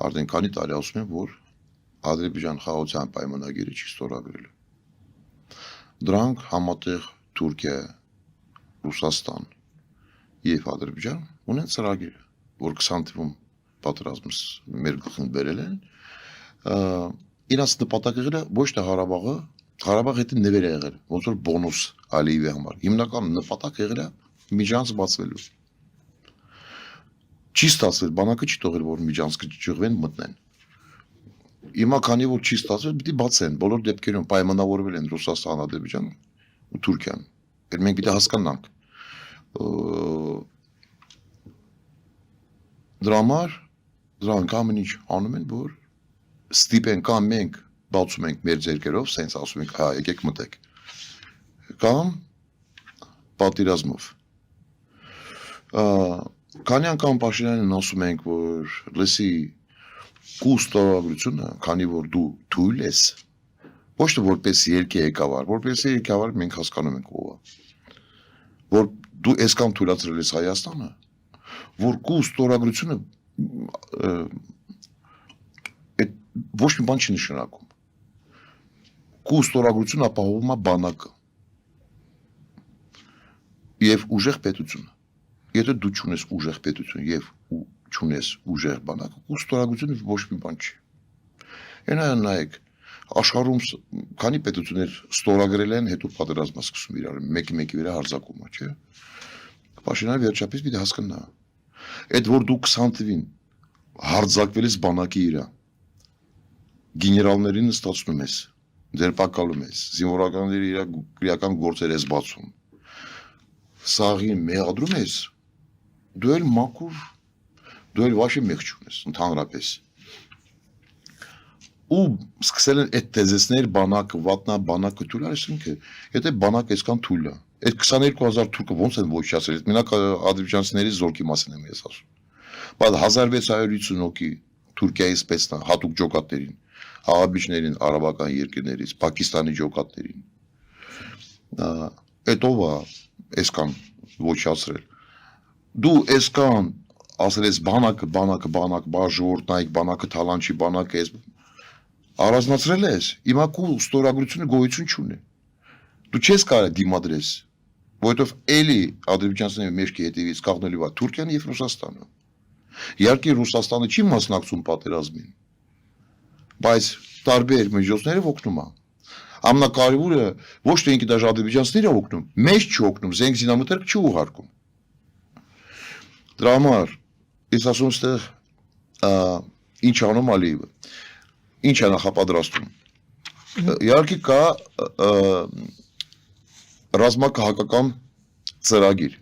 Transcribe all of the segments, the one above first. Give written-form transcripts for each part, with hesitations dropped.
արդեն քանի տարի ասում են, որ Ադրբեջան խաղաղության պայմանագիրը չի ստորագրել։ Դրանք համատեղ Թուրքիա, Ռուսաստան եւ Ադրբեջան ունեն ծրագիր, որ 20 թվում պատերազմս մեր գլխին բերել են, իրաց նպատակը եղել է ոչ թե Ղարաբաղը հետը նվեր է եղել, ոնց որ բոնուս Ալիևի համար։ Հիմնական նպատակը եղել է միջանց բացվելու։ Չի ստացվել, բանակը չի թողել, որ միջանցքը ճղվեն մտնեն։ Հիմա քանի որ չի ստացվել, պիտի բացեն, բոլոր դեպքերում պայմանավորվել են Ռուսաստան, Ադրբեջան ու Թուրքիան։ Այդ մենք պիտի հասկանանք։ Դրա համար դրանք ամեն ինչ անում են, որ ստիպեն կամ մենք բացում ենք մեր ձեռքերով, սենց ասում ենք, հա, եկեք մտեք։ Կամ պատերազմով։ Քանի անգամ Փաշինյանին ասում ենք, որ լսի կու ստորագրությունը, քանի որ դու թույլ ես, ոչ թե որպես երկի ղեկավար, որպես ղեկավար մենք հասկանում ենք ով է, որ դու այսքան թույլատրել ես Հայաստանը, որ կու ստորագրությունը ոչ մի բան չի նշանակում։ Կու ստորագրությունը ապահովում է բանակը եւ ուժեղ պետությունը։ Եթե դու չունես ուժեղ պետություն եւ չունես ուժեղ բանակ, ու ստորագրությունը ոչ մի բան չի։ Այնա նայեք, աշխարհում քանի պետություններ ստորագրել են, հետո պատերազմ սկսում իրար, մեկի վրա հարձակումը, չէ՞։ Փաշինյանը վերջապես պիտի հասկանա։ Այդ որ դու 20 թվին հարձակվել ես բանակի իրա, գեներալներին ստացնում ես, ձերբակալում ես, զինվորականների իրա քրեական գործեր ես բացում, սաղին մեղադրում ես, դու էլ մաքուր դու էլ վաշի մեղ չունես, ընդհանրապես։ Ու սկսել են այդ թեզեսներ բանակը, վատնա բանակը թույլ արեցինքը, եթե բանակը այսքան թույլ է, այդ 22,000 թուրքը ոնց են ոչնչացրել, մենակ ադրբեջանցիների զորքի մասին եմ ես ասում։ Բայց 1650 հոգի Թուրքիայի սպեցնա, հատուկ ջոկատներին, աղաբիջներին, արաբական երկրներից, Պակիստանի ջոկատներին։ Այդ ով է այսքան ոչնչացրել։ Դու այսքան ասել ես բանակը, ժողովուրդ նայեք, բանակը թալանչի, բանակը ես առանձնացրել ես, հիմա քո ստորագրությունը գոյություն չունի։ Դու չես կարող դիմադրես, որովհետև էլի ադրբեջանցիների մեջքի հետևից կաղնելու է Թուրքիան եւ Ռուսաստանը։ Իհարկե Ռուսաստանը չի մասնակցում պատերազմին, բայց տարբեր միջոցներով օգնում է։ Ամենակարևորը ոչ թե ինքը դաժե ադրբեջանցիները օգնում, մեզ չի օգնում, զենք զինամթերք չի ուղարկում։ Դրա համար ես ասում ստեղ ինչ անում Ալիևը, ինչ է նախապատրաստում։ Իհարկե կա ռազմաքաղաքական ծրագիր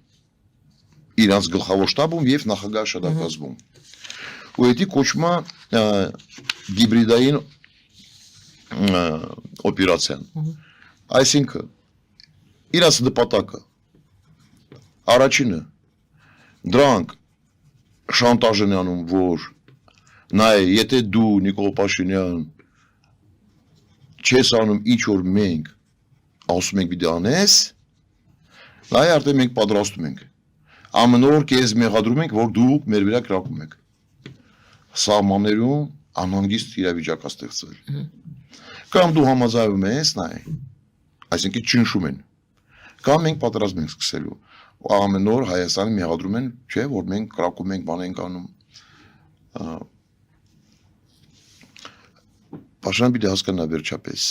իրանց գլխավոր շտաբում եւ նախագահ շտաբում։ Ու դա կոչվում է գիբրիդային օպերացիան։ Այսինքն իրանց նպատակը առաջինը դրանք շանտաժ են անում, որ նայ, եթե դու Նիկոլ Փաշինյան չես անում ինչ որ մենք ասում ենք պիտի անես, նայ արդեն մենք պատրաստում ենք։ Ամեն օր քեզ մեղադրում ենք, որ դու մեր վրա կրակում եք։ Սահմաններում անհանգիստ իրավիճակ է ստեղծվել։ Կամ դու համաձայնում ես, նայ, այսինքն ճնշում են։ Կամ մենք պատրաստ ենք սկսելու։ Ամեն օր Հայաստանը մեղադրում են, չէ, որ մենք կրակում ենք, բան ենք անում։ Փաշինյանը պիտի հասկանա վերջապես։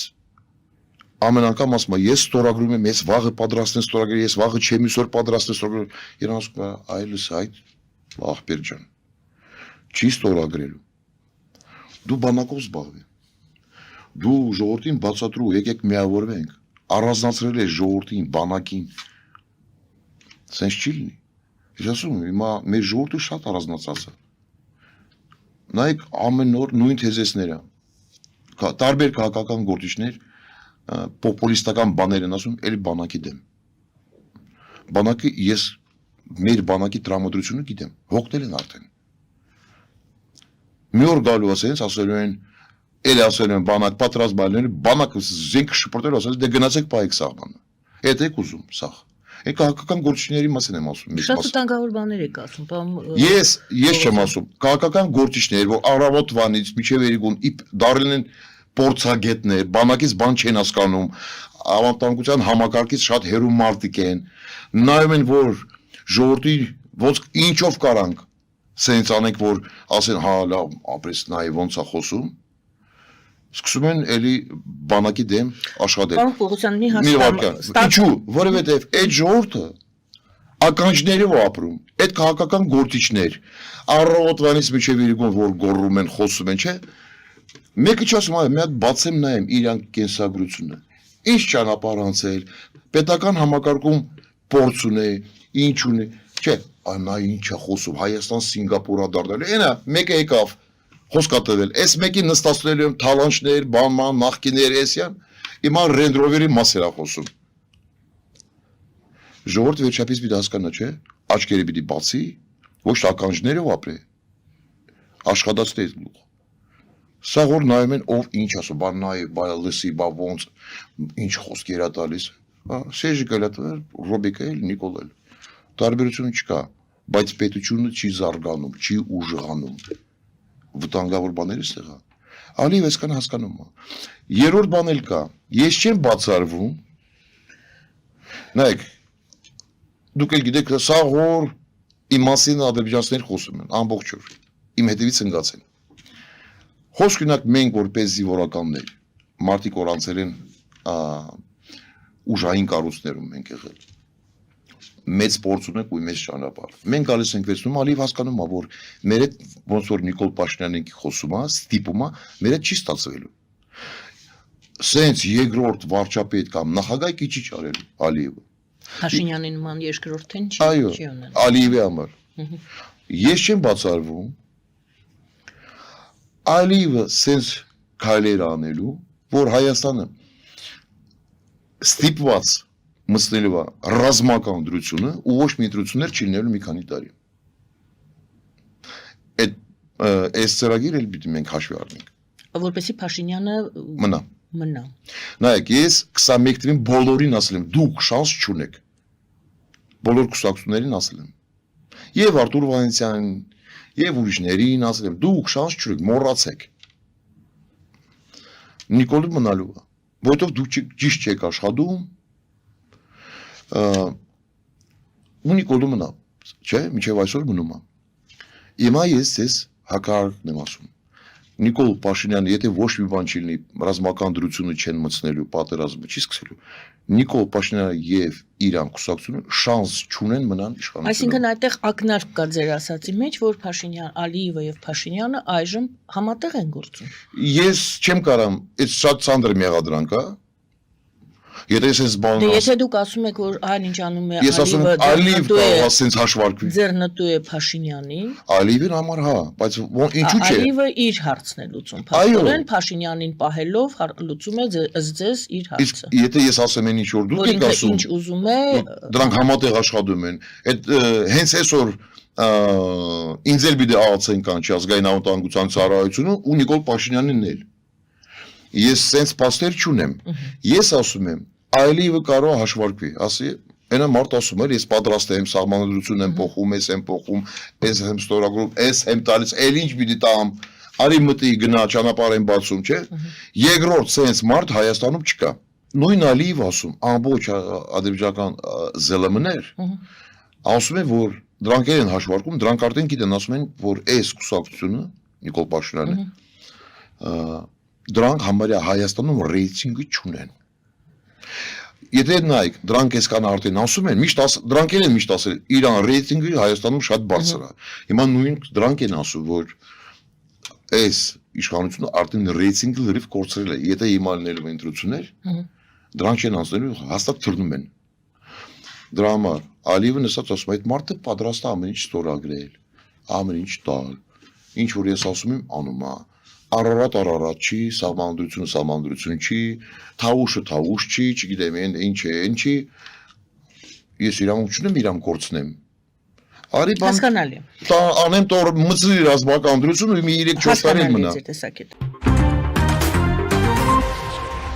Ամեն անգամ ասում է, ես ստորագրում եմ, ես վաղը պատրաստ եմ ստորագրել, ես վաղը չեմ իսօր պատրաստ եմ ստորագրել։ Իրան ասում է, այլս այդ ախպեր ջան։ Չի ստորագրելու։ Դու բանակով զբաղվի։ Դու ժողովրդին բացատրու, եկեք միավորվենք։ Առանձնացրել ես ժողովրդին, բանակին։ Սենց չի լինի։ Ես ասում եմ, հիմա մեր ժողովուրդը շատ առանձնացած է։ Նայեք ամեն օր նույն թեզեսները։ Տարբեր քաղաքական գործիչներ պոպուլիստական բաներ են ասում, էլի բանակի դեմ։ Բանակը ես մեր բանակի տրամադրությունը գիտեմ, հոգնել են արդեն։ Մի օր գալու ասենց ասելու են, էլի ասելու են բանակ պատրաստ բալներ, բանակը զենք շփորտել ասած դե գնացեք պայեք սահմանը։ Հետ եք ուզում սաղ։ Այդ քաղաքական գործիչների մասին եմ ասում։ Շատ վտանգավոր բաներ եք ասում, բամ Ես չեմ ասում, քաղաքական գործիչներ, որ առավոտվանից մինչև երեկոն դառել են փորձագետներ, բանակից բան չեն հասկանում, անվտանգության համակարգից շատ հեռու մարդիկ են, նայում են, որ ժողովրդի ոնց ինչով կարանք, սենց անենք, որ ասեն, հա, լավ, ապրես նայ ոնց է խոսում, սկսում են էլի բանակի դեմ աշխատել։ Պարոն Պողոսյան, մի հաշվառ։ Ինչու, որովհետև այդ ժողովուրդը ականջներով ապրում, այդ քաղաքական գործիչներ, առավոտվանից մինչև երեկոն որ գոռում են, խոսում են, չէ՞։ Մեկը չասում, այ մի հատ բացեմ նայեմ իրանք կենսագրությունը։ Ինչ ճանապարհ անցել, պետական համակարգում փորձ ունի, ինչ ունի, չէ՞, նա ինչ է խոսում, Հայաստան Սինգապուրա դառնալու։ Այնա մեկը եկավ խոսքա տվել, այս մեկի նստացնելու եմ թալանչներ, բանման, նախկիներ, էսյան, հիմա Range Rover-ի մասեր է խոսում։ Ժողովուրդը վերջապես պիտի հասկանա, չէ՞, աչքերը պիտի բացի, ոչ թե ականջներով ապրի, աշխատացնի այդ գլուխ։ Սա որ նայում են ով ինչ ասում, բա նայ, բա լսի, բա ոնց, ինչ խոսքեր է տալիս, Սերժի Գալատը, Ռոբիկը էլ, Նիկոլ էլ։ Տարբերություն չկա, բայց պետությունը չի զարգանում, չի ուժղանում։ Վտանգավոր բաներ է ստեղա։ Ալիև այսքան հասկանում է։ Երրորդ բան էլ կա, ես չեմ բացառվում։ Նայեք, դուք էլ գիտեք, սա որ իմ մասին ադրբեջանցիներ խոսում են, ամբողջ օր, իմ հետևից ընկած են։ Խոսք ունենք մենք որպես զինվորականներ, մարդիկ որ անցել են ուժային կառույցներում մենք եղել։ Մեծ փորձ ունենք ու մեծ ճանապարհ։ Մենք գալիս ենք վերցնում, Ալիև հասկանում է, որ մեր հետ ոնց որ Նիկոլ Փաշինյանն խոսում է, ստիպում է, մեր հետ չի ստացվելու։ Սենց երկրորդ վարչապետ կամ նախագահ քիչ արել Ալիևը։ Փաշինյանի նման երկրորդին չի ունենա։ Ալիևի համար։ Ես չեմ բացառվում։ Ալիևը սենց քայլեր անելու, որ Հայաստանը ստիպված մտցնելու է ռազմական դրությունը ու ոչ մի դրություններ չի լինելու մի քանի տարի։ Այս ծրագիրը էլ պիտի մենք հաշվի առնենք։ Որպեսզի Փաշինյանը մնա։ Նայեք, ես 21 թվականին բոլորին ասել եմ, դուք շանս չունեք։ Բոլոր կուսակցություններին ասել եմ։ Եվ Արտուր Վանեսյանին, եւ ուրիշներին ասել եմ, դուք շանս չունեք, մոռացեք։ Նիկոլը մնալու է, որովհետև դուք ճիշտ չեք աշխատում։ Ու Նիկոլը մնա, չէ, մինչև այսօր մնում է։ Հիմա ես ձեզ հակառակն եմ ասում։ Նիկոլ Փաշինյանը, եթե ոչ մի բան չի լինի, ռազմական դրությունը չեն մտցնելու, պատերազմը չի սկսելու, Նիկոլ Փաշինյանը եւ Իրան կուսակցությունը շանս չունեն մնան իշխանությունում։ Այսինքն այդտեղ ակնարկ կա ձեր ասացի մեջ, որ Ալիևը եւ Փաշինյանը այժմ համատեղ են գործում։ Ես չեմ կարամ, այդ շատ ծանր մեղադրանք է։ Եթե ես բան Եթե դուք ասում եք, որ այն ինչ անում է Ես ասում եմ Ալիև կարող է ասենց հաշվարկվի։ Ձեռնտու է Փաշինյանին։ Ալիևին համար հա, բայց ինչու՞ չէ։ Ալիևը իր հարցն է լուծում։ Փաստորեն Փաշինյանին պահելով լուծում է ձեզ իր հարցը։ Եթե ես ասեմ այն ինչ որ դուք եք ասում, ինչ ուզում է, դրանք համատեղ աշխատում են։ Այդ հենց այսօր ինձ էլ պիտի ԱԱՑ-ին կանչի ազգային անվտանգության ծառայությունը ու Նիկոլ Փաշինյանին էլ։ Ես սենց փաստեր չունեմ։ Ես ասում եմ Ալիևը կարող է հաշվարկվի, ասի, այնա մարդ ասում էր, ես պատրաստ եմ սահմանադրություն եմ փոխում, ես եմ փոխում, ես եմ ստորագրում, ես եմ տալիս, էլ ինչ պիտի տամ, արի մտի գնա ճանապարհ եմ բացում, չէ՞։ Երկրորդ սենց մարդ Հայաստանում չկա։ Նույն Ալիևը ասում, ամբողջ ադրբեջանական ԶԼՄ-ներ ասում են, որ դրանք են հաշվարկում, դրանք արդեն գիտեն, ասում են, որ այս կուսակցությունը Նիկոլ Փաշինյանը դրանք համարյա Հայաստանում ռեյտինգը չունեն։ Եթե նայեք, դրանք այսքան արդեն ասում են, դրանք են միշտ ասել, Իրան ռեյտինգը Հայաստանում շատ բարձր է։ Հիմա նույն դրանք են ասում, որ այս իշխանությունը արդեն ռեյտինգը լրիվ կորցրել է։ Եթե հիմա լինելու են ընտրություններ, դրանք չեն անցնելու, հաստատ թռնում են։ Դրա համար Ալիևն ասած ասում է, այդ մարդը պատրաստ է ամեն ինչ ստորագրել, ամեն ինչ տալ։ Ինչ որ ես ասում եմ, անում է։ Արարատ չի, սահմանադրությունը չի, թավուշը թավուշ չի, չգիտեմ ինչ է, ինչի։ Ես իրավունք չունեմ իրան կորցնեմ։ Արի բան։ Հասկանալի։ Անեմ տոր մծրի ռազմական դրություն ու մի 3-4 տարի մնա։